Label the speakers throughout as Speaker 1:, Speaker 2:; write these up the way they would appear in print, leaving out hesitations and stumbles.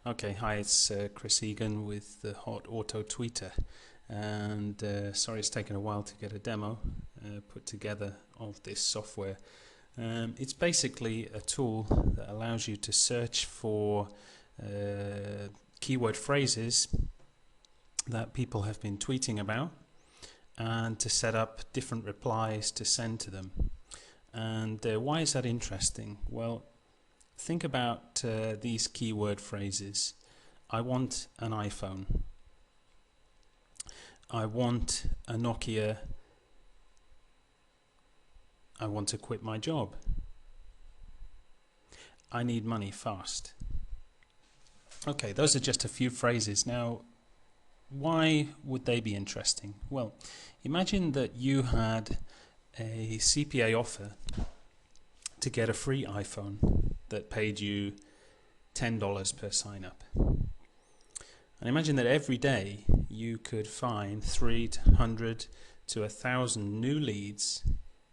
Speaker 1: Okay, hi, it's Chris Egan with the Hot Auto Tweeter, and sorry it's taken a while to get a demo put together of this software. It's basically a tool that allows you to search for keyword phrases that people have been tweeting about and to set up different replies to send to them. And why is that interesting? Well, think about these keyword phrases. I want an iPhone. I want a Nokia. I want to quit my job. I need money fast. Okay, those are just a few phrases. Now, why would they be interesting? Well, imagine that you had a CPA offer to get a free iPhone that paid you $10 per sign up. And imagine that every day you could find 300 to 1,000 new leads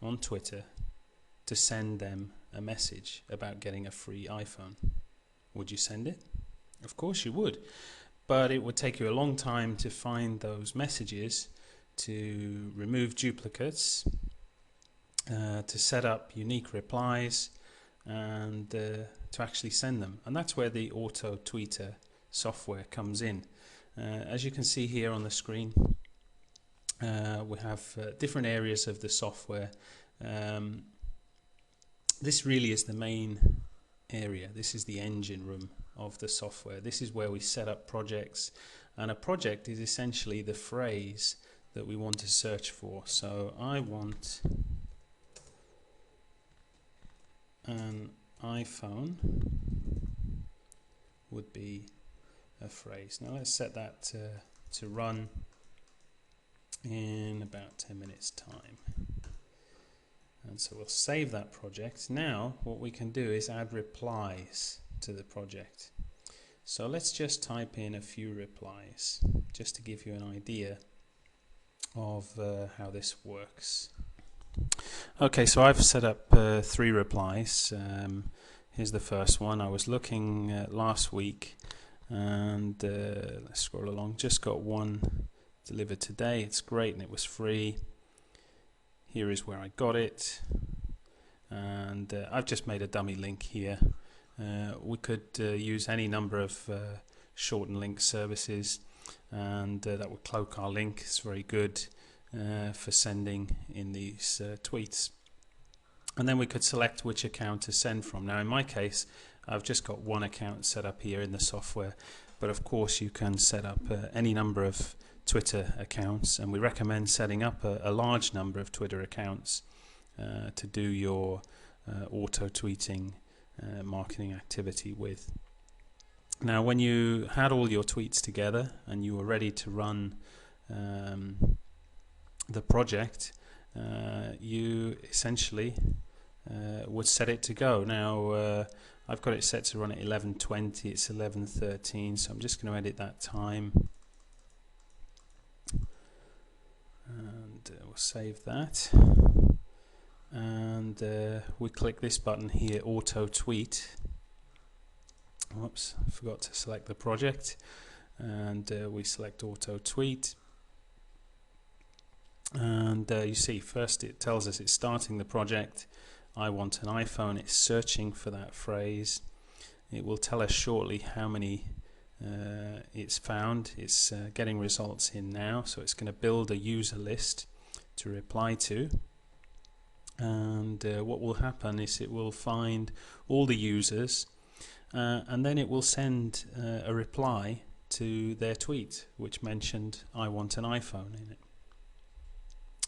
Speaker 1: on Twitter to send them a message about getting a free iPhone. Would you send it? Of course you would. But it would take you a long time to find those messages, to remove duplicates, to set up unique replies, and to actually send them. And that's where the Auto Tweeter software comes in. As you can see here on the screen, we have different areas of the software. This really is the main area. This is the engine room of the software. This is where we set up projects, and a project is essentially the phrase that we want to search for. So I want an iPhone would be a phrase. Now let's set that to run in about 10 minutes time. And so we'll save that project. Now what we can do is add replies to the project. So let's just type in a few replies just to give you an idea of how this works. Okay, so I've set up 3 replies. Here's the first one. I was looking last week, and let's scroll along. Just got one delivered today. It's great and it was free. Here is where I got it, and I've just made a dummy link here. We could use any number of shortened link services, and that would cloak our link. It's very good for sending in these tweets. And then we could select which account to send from. Now in my case, I've just got one account set up here in the software, but of course you can set up any number of Twitter accounts, and we recommend setting up a large number of Twitter accounts to do your auto tweeting marketing activity with. Now when you had all your tweets together and you were ready to run the project, you essentially would set it to go. Now I've got it set to run at 11:20. It's 11:13, so I'm just going to edit that time, and we'll save that. And we click this button here, Auto Tweet. Whoops, I forgot to select the project, and we select Auto Tweet. And you see, first it tells us it's starting the project. I want an iPhone. It's searching for that phrase. It will tell us shortly how many it's found. It's getting results in now, so it's going to build a user list to reply to. And what will happen is it will find all the users, and then it will send a reply to their tweet which mentioned I want an iPhone in it.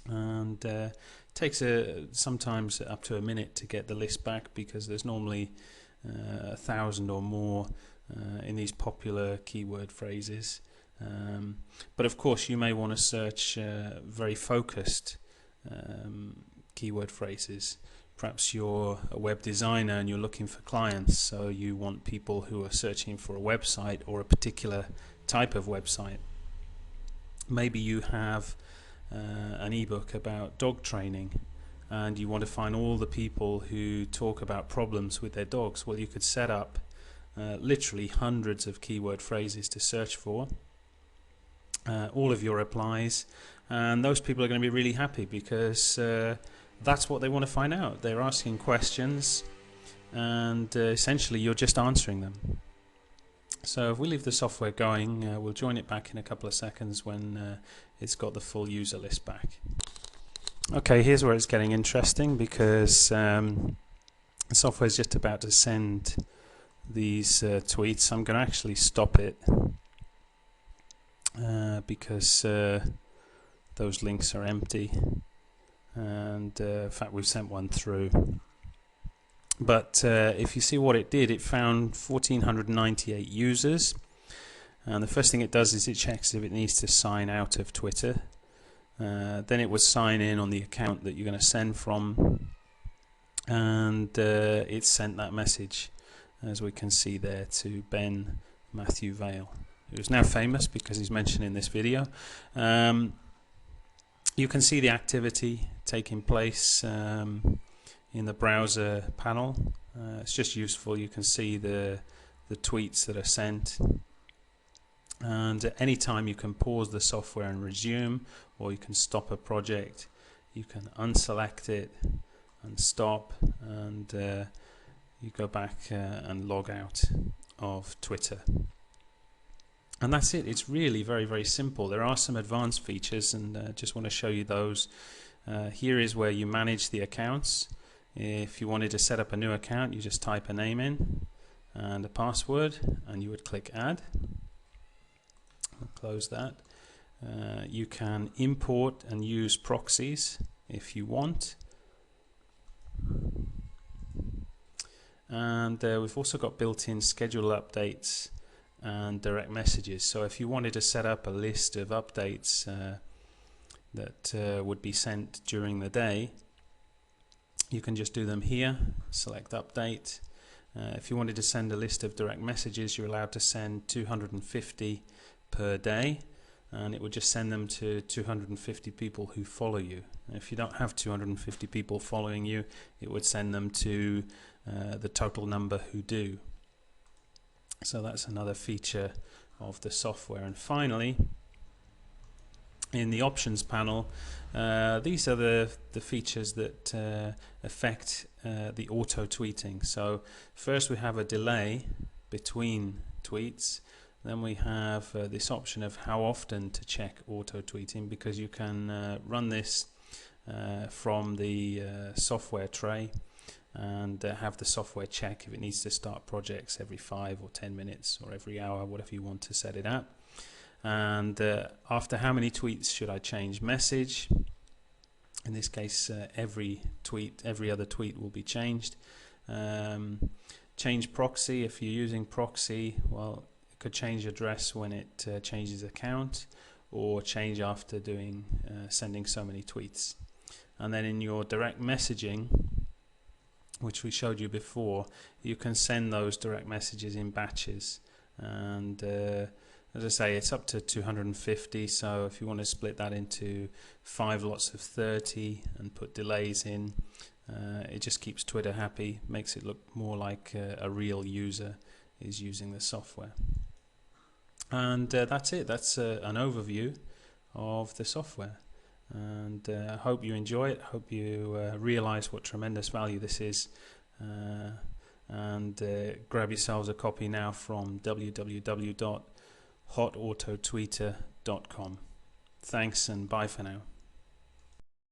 Speaker 1: And takes sometimes up to a minute to get the list back, because there's normally 1,000 or more in these popular keyword phrases. But of course you may want to search very focused keyword phrases. Perhaps you're a web designer and you're looking for clients, so you want people who are searching for a website or a particular type of website. Maybe you have an ebook about dog training, and you want to find all the people who talk about problems with their dogs. Well, you could set up literally hundreds of keyword phrases to search for, all of your replies, and those people are going to be really happy because that's what they want to find out. They're asking questions, and essentially you're just answering them. So if we leave the software going, we'll join it back in a couple of seconds when it's got the full user list back. Okay, here's where it's getting interesting, because the software is just about to send these tweets. I'm going to actually stop it because those links are empty, and in fact we've sent one through. But if you see what it did, it found 1,498 users, and the first thing it does is it checks if it needs to sign out of Twitter. Then it would sign in on the account that you're going to send from, and it sent that message, as we can see there, to Ben Matthew Vale, who's now famous because he's mentioned in this video. You can see the activity taking place in the browser panel. It's just useful. You can see the tweets that are sent, and at any time you can pause the software and resume, or you can stop a project. You can unselect it and stop, and you go back and log out of Twitter. And that's it. It's really very, very simple. There are some advanced features, and just want to show you those. Here is where you manage the accounts. If you wanted to set up a new account, you just type a name in and a password, and you would click add. I'll close that. You can import and use proxies if you want. And we've also got built-in schedule updates and direct messages. So if you wanted to set up a list of updates that would be sent during the day, you can just do them here, select update. If you wanted to send a list of direct messages, you're allowed to send 250 per day, and it would just send them to 250 people who follow you. If you don't have 250 people following you, it would send them to the total number who do. So that's another feature of the software. And finally, in the options panel, these are the features that affect the auto tweeting. So first we have a delay between tweets. Then we have this option of how often to check auto tweeting, because you can run this from the software tray and have the software check if it needs to start projects every 5 or 10 minutes or every hour, whatever you want to set it at. And after how many tweets should I change message? In this case, every other tweet will be changed. Change proxy. If you're using proxy, well, it could change address when it changes account, or change after doing sending so many tweets. And then in your direct messaging, which we showed you before, you can send those direct messages in batches, and as I say, it's up to 250, so if you want to split that into 5 lots of 30 and put delays in, it just keeps Twitter happy, makes it look more like a real user is using the software. And that's it. That's an overview of the software, and I hope you enjoy it. Hope you realize what tremendous value this is, and grab yourselves a copy now from www.hotautotweeter.com. Thanks, and bye for now.